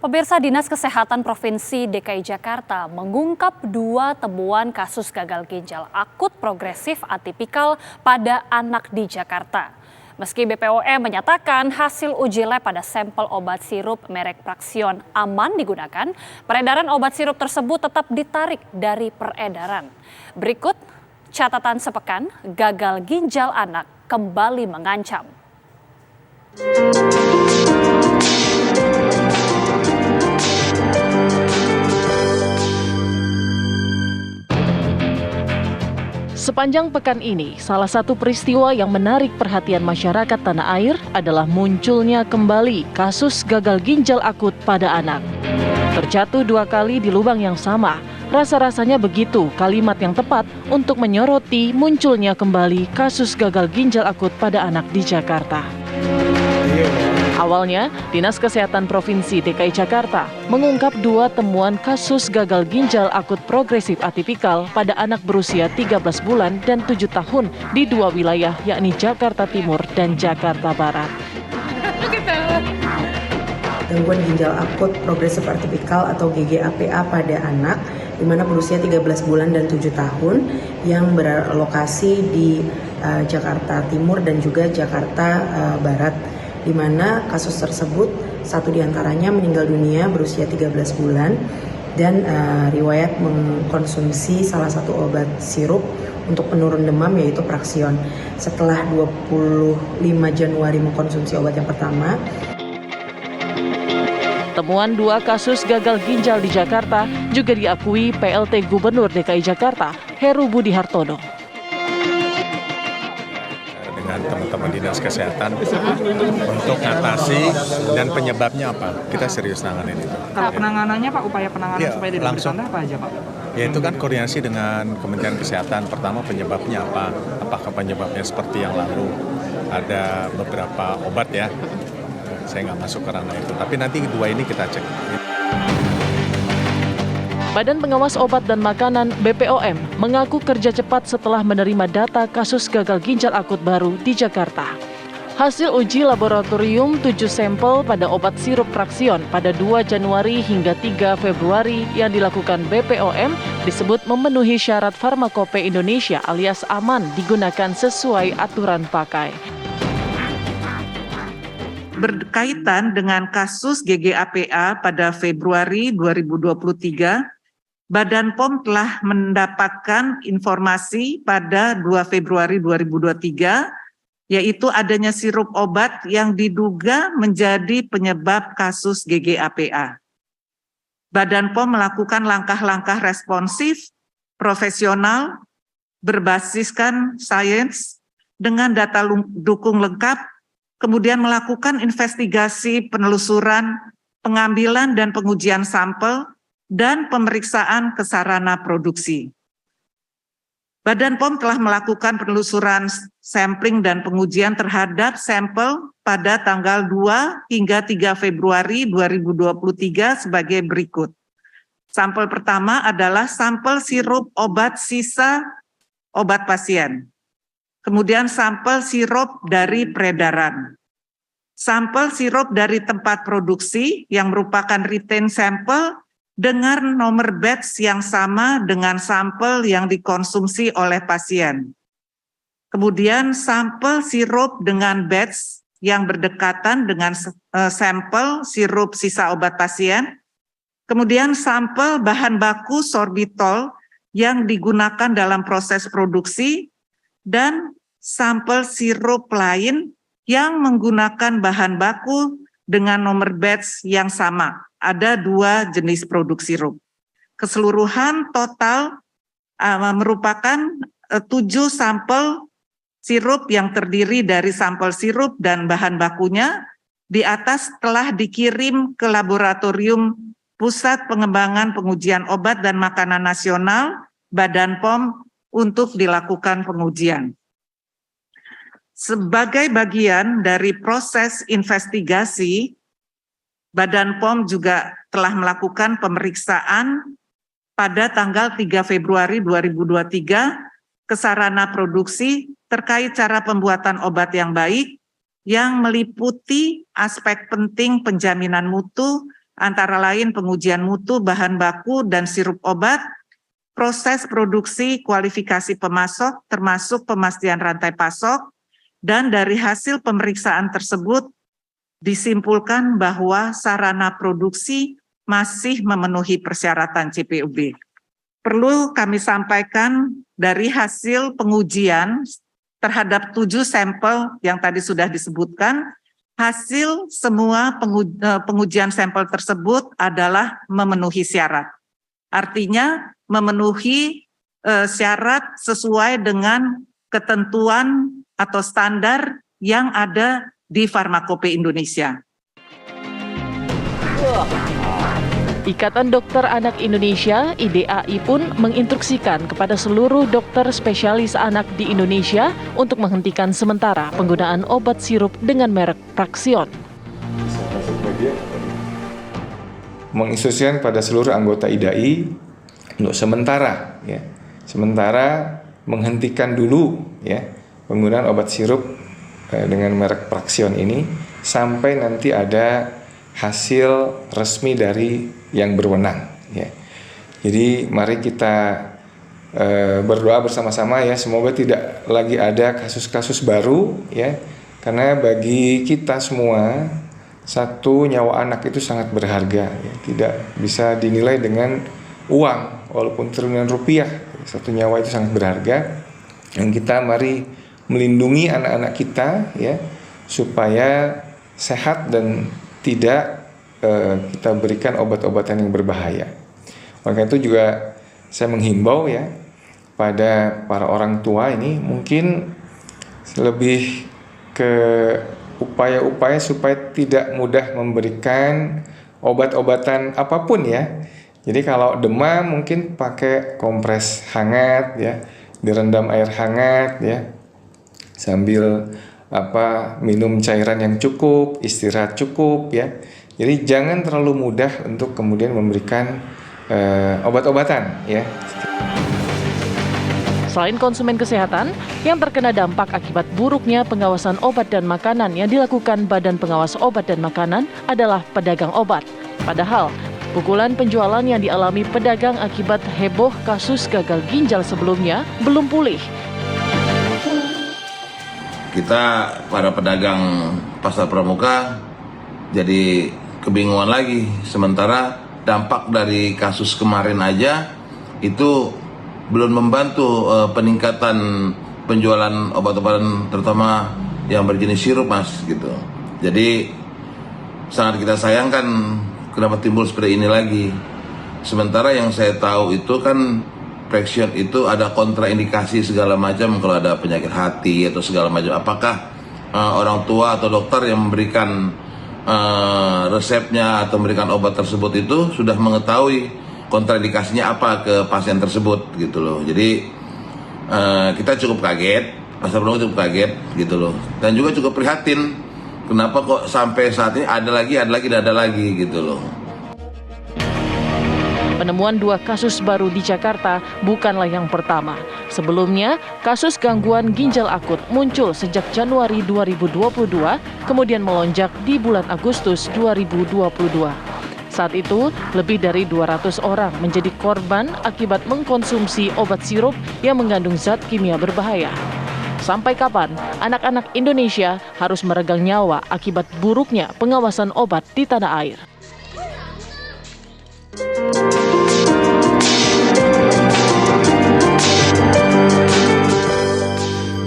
Pemirsa, Dinas Kesehatan Provinsi DKI Jakarta mengungkap 2 temuan kasus gagal ginjal akut progresif atipikal pada anak di Jakarta. Meski BPOM menyatakan hasil uji lab pada sampel obat sirup merek Praxion aman digunakan, peredaran obat sirup tersebut tetap ditarik dari peredaran. Berikut catatan sepekan, gagal ginjal anak kembali mengancam. Sepanjang pekan ini, salah satu peristiwa yang menarik perhatian masyarakat tanah air adalah munculnya kembali kasus gagal ginjal akut pada anak. Terjatuh 2 kali di lubang yang sama, rasa-rasanya begitu kalimat yang tepat untuk menyoroti munculnya kembali kasus gagal ginjal akut pada anak di Jakarta. Awalnya, Dinas Kesehatan Provinsi DKI Jakarta mengungkap 2 temuan kasus gagal ginjal akut progresif atipikal pada anak berusia 13 bulan dan 7 tahun di 2 wilayah, yakni Jakarta Timur dan Jakarta Barat. Gangguan ginjal akut progresif atipikal atau GGAPA pada anak di mana berusia 13 bulan dan 7 tahun yang berlokasi di Jakarta Timur dan juga Jakarta Barat, di mana kasus tersebut 1 diantaranya meninggal dunia berusia 13 bulan dan riwayat mengkonsumsi salah satu obat sirup untuk penurun demam yaitu Praxion. Setelah 25 Januari mengkonsumsi obat yang pertama. Temuan 2 kasus gagal ginjal di Jakarta juga diakui PLT Gubernur DKI Jakarta, Heru Budi Hartono. Dengan teman-teman Dinas Kesehatan untuk atasi dan penyebabnya apa, kita serius nanganin itu. Kalau penanganannya Pak, upaya penanganan supaya tidak bertambah apa aja Pak? Ya itu kan koordinasi dengan Kementerian Kesehatan. Pertama penyebabnya apa, apakah penyebabnya seperti yang lalu, ada beberapa obat ya, saya nggak masuk ke ranah itu, tapi nanti 2 ini kita cek. Badan Pengawas Obat dan Makanan BPOM mengaku kerja cepat setelah menerima data kasus gagal ginjal akut baru di Jakarta. Hasil uji laboratorium 7 sampel pada obat sirup Praxion pada 2 Januari hingga 3 Februari yang dilakukan BPOM disebut memenuhi syarat Farmakope Indonesia alias aman digunakan sesuai aturan pakai. Berkaitan dengan kasus GGAPA pada Februari 2023, Badan POM telah mendapatkan informasi pada 2 Februari 2023, yaitu adanya sirup obat yang diduga menjadi penyebab kasus GGAPA. Badan POM melakukan langkah-langkah responsif, profesional, berbasiskan sains, dengan data dukung lengkap, kemudian melakukan investigasi penelusuran, pengambilan dan pengujian sampel, dan pemeriksaan ke sarana produksi. Badan POM telah melakukan penelusuran sampling dan pengujian terhadap sampel pada tanggal 2 hingga 3 Februari 2023 sebagai berikut. Sampel pertama adalah sampel sirup obat sisa obat pasien. Kemudian sampel sirup dari peredaran. Sampel sirup dari tempat produksi yang merupakan retain sample dengan nomor batch yang sama dengan sampel yang dikonsumsi oleh pasien. Kemudian sampel sirup dengan batch yang berdekatan dengan sampel sirup sisa obat pasien. Kemudian sampel bahan baku sorbitol yang digunakan dalam proses produksi dan sampel sirup lain yang menggunakan bahan baku dengan nomor batch yang sama. Ada 2 jenis produk sirup. Keseluruhan total merupakan 7 sampel sirup yang terdiri dari sampel sirup dan bahan bakunya. Di atas telah dikirim ke Laboratorium Pusat Pengembangan Pengujian Obat dan Makanan Nasional, Badan POM, untuk dilakukan pengujian. Sebagai bagian dari proses investigasi, Badan POM juga telah melakukan pemeriksaan pada tanggal 3 Februari 2023 ke sarana produksi terkait cara pembuatan obat yang baik yang meliputi aspek penting penjaminan mutu antara lain pengujian mutu bahan baku dan sirup obat, proses produksi, kualifikasi pemasok, termasuk pemastian rantai pasok, dan dari hasil pemeriksaan tersebut disimpulkan bahwa sarana produksi masih memenuhi persyaratan CPUB. Perlu kami sampaikan dari hasil pengujian terhadap 7 sampel yang tadi sudah disebutkan, hasil semua pengujian sampel tersebut adalah memenuhi syarat. Artinya memenuhi syarat sesuai dengan ketentuan atau standar yang ada di Farmakope Indonesia. Ikatan Dokter Anak Indonesia (IDAI) pun menginstruksikan kepada seluruh dokter spesialis anak di Indonesia untuk menghentikan sementara penggunaan obat sirup dengan merek Praxion. Menginstruksikan pada seluruh anggota IDAI untuk sementara menghentikan dulu penggunaan obat sirup dengan merek Praxion ini sampai nanti ada hasil resmi dari yang berwenang. Jadi mari kita berdoa bersama-sama semoga tidak lagi ada kasus-kasus baru karena bagi kita semua satu nyawa anak itu sangat berharga, tidak bisa dinilai dengan uang walaupun triliunan rupiah, satu nyawa itu sangat berharga. Dan kita mari melindungi anak-anak kita supaya sehat dan tidak kita berikan obat-obatan yang berbahaya. Oleh itu juga saya menghimbau pada para orang tua ini mungkin lebih ke upaya-upaya supaya tidak mudah memberikan obat-obatan apapun Jadi kalau demam mungkin pakai kompres hangat direndam air hangat sambil minum cairan yang cukup, istirahat cukup Jadi jangan terlalu mudah untuk kemudian memberikan obat-obatan Selain konsumen kesehatan, yang terkena dampak akibat buruknya pengawasan obat dan makanan yang dilakukan Badan Pengawas Obat dan Makanan adalah pedagang obat. Padahal, pukulan penjualan yang dialami pedagang akibat heboh kasus gagal ginjal sebelumnya belum pulih. Kita para pedagang pasar pramuka jadi kebingungan lagi, sementara dampak dari kasus kemarin aja itu belum membantu peningkatan penjualan obat-obatan terutama yang berjenis sirup gitu. Jadi sangat kita sayangkan kenapa timbul seperti ini lagi. Sementara yang saya tahu itu kan Praxion itu ada kontraindikasi segala macam kalau ada penyakit hati atau segala macam. Apakah orang tua atau dokter yang memberikan resepnya atau memberikan obat tersebut itu sudah mengetahui kontraindikasinya apa ke pasien tersebut gitu loh. Jadi kita cukup kaget, pasar pramuka cukup kaget gitu loh. Dan juga cukup prihatin kenapa kok sampai saat ini ada lagi gitu loh. Penemuan 2 kasus baru di Jakarta bukanlah yang pertama. Sebelumnya, kasus gangguan ginjal akut muncul sejak Januari 2022, kemudian melonjak di bulan Agustus 2022. Saat itu, lebih dari 200 orang menjadi korban akibat mengkonsumsi obat sirup yang mengandung zat kimia berbahaya. Sampai kapan anak-anak Indonesia harus meregang nyawa akibat buruknya pengawasan obat di tanah air?